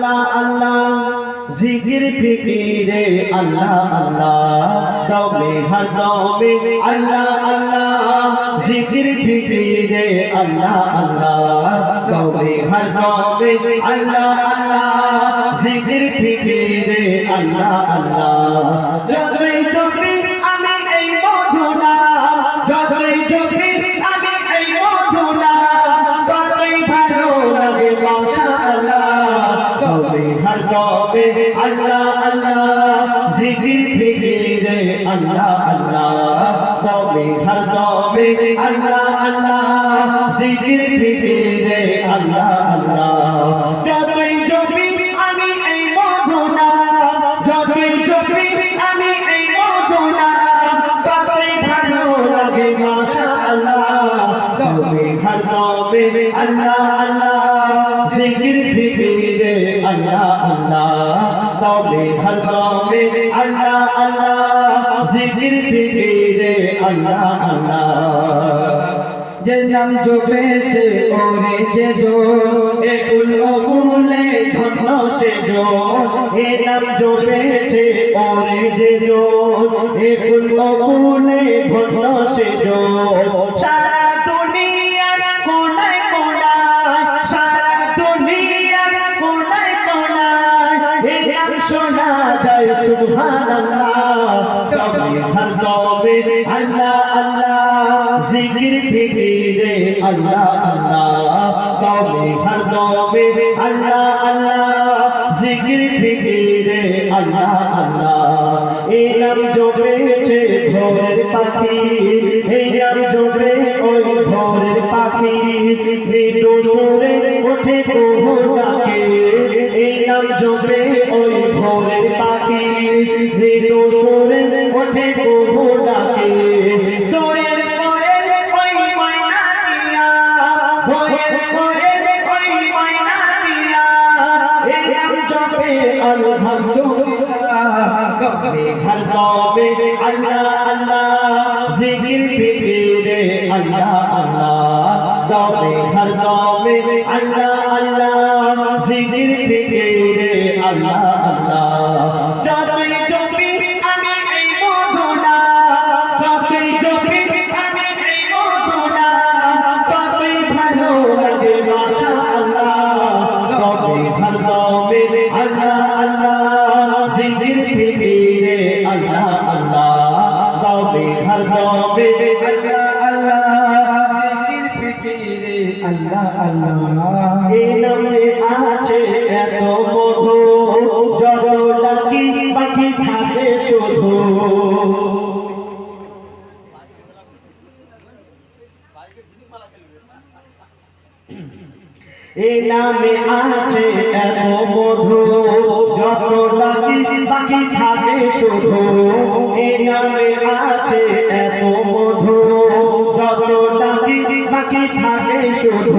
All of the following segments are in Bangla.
আল্লাহ আল্লাহ জিকির ফিকিরে আল্লাহ আল্লাহ দমে হর দমে আল্লাহ আল্লাহ জিকির ফিকিরে আল্লাহ আল্লাহ দমে হর দমে আল্লাহ আল্লাহ জিকির ফিকিরে আল্লাহ আল্লাহ যতই চোখে আমি এই মধুনা যতই চোখে আমি এই মধুনা ততই ভালো লাগে মাশাআল্লাহ দমে হর দমে আল্লাহ আল্লাহ জিকির ফিকিরে আল্লাহ আল্লাহ দমে হর দমে আল্লাহ আল্লাহ জিকির ফিকিরে আল্লাহ আল্লাহ যতই চোখে আমি এই মধুনা যতই চোখে আমি এই মধুনা ততই ভালো লাগে মাশাআল্লাহ দমে হর দমে আল্লাহ আল্লাহ জিকির ফিকিরে আল্লাহ আল্লাহ দমে হর দমে আল্লাহ আল্লাহ জিকির ফিকিরে আল্লাহ আল্লাহ যে নাম জপেছে ওরে যে জোর একুল অকুলে ধন্য সে জোর এ নাম জপেছে ওরে যে জোর একুল অকুলে ধন্য সে জোর সারা দুনিয়ার কোনায় কোনায় সারা দুনিয়ার কোনায় কোনায় এ নাম শোনা যায় সুবহানাল্লাহ দমে হর দমে আল্লাহ আল্লাহ জিকির ফিকিরে আল্লাহ আল্লাহ দমে হর দমে আল্লাহ আল্লাহ জিকির ফিকিরে আল্লাহ আল্লাহ এই নাম জপেছে ভোরের পাখি এই নাম জপে ওই ভোরের পাখি মৃদু সুরে ওঠে কবু ডাকে এই নাম জপে ওই ভোরের পাখি মৃদু সুরে ওঠে কবু ডাকে দোয়ের কোয়েল ওই ময়না দিয়া দোয়ের কোয়েল ওই ময়না দিয়া এই নাম জপে আলহামদুলিল্লাহ দমে হর দমে আল্লাহ আল্লাহ জিকির ফিকিরে আল্লাহ আল্লাহ দমে হর দমে আল্লাহ আল্লাহ জিকির ফিকিরে আল্লাহ আল্লাহ যতই চোখে আমি এই মধুনা যতই চোখে আমি এই মধুনা ততই ভালো লাগে মাশাআল্লাহ দমে হর দমে আল্লাহ আল্লাহ জিকির ফিকিরে আল্লাহ আল্লাহ দমে হর দমে আল্লাহ আল্লাহ জিকির ফিকিরে আল্লাহ আল্লাহ এই নামে আছে এত মধু যত ডাকি বাকি থাকে শুধু এই নামে আছে এত মধু যত ডাকি বাকি থাকে শুধু এই নামে আছে এত মধু যত ডাকি বাকি থাকে শুধু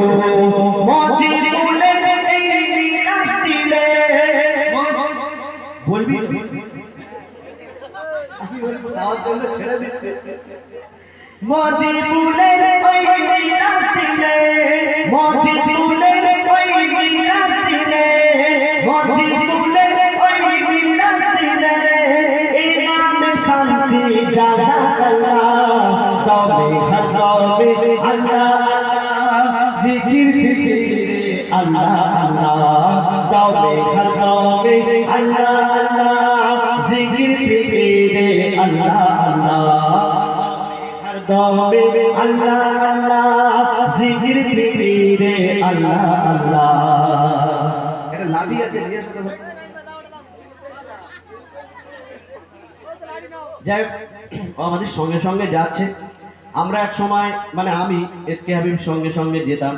মজি বলে এই নিরাশ দিলে বলবি আওয়াজ করলে ছেড়ে দিচ্ছে মজি বলে ওই নিরাশ দিলে মজি বলে ওই নিরাশ দিলে মজি বলে ওই নিরাশ দিলে এই নামে শান্তি জাযাকাল্লাহ দমে হর দমে আল্লাহ আল্লাহ জিকির ফিকিরে আল্লাহ আল্লাহ দমে হর দমে আল্লাহ আল্লাহ জিকির ফিকিরে আল্লাহ আল্লাহ হর দমে আল্লাহ আল্লাহ জিকির ফিকিরে আল্লাহ আল্লাহ এটা লাঠি আছে নিয়ে আসতে হবে যাই আমাদের সঙ্গে সঙ্গে যাচ্ছে আমরা এক সময় মানে আমি এসকে হাবিব সঙ্গে সঙ্গে যেতাম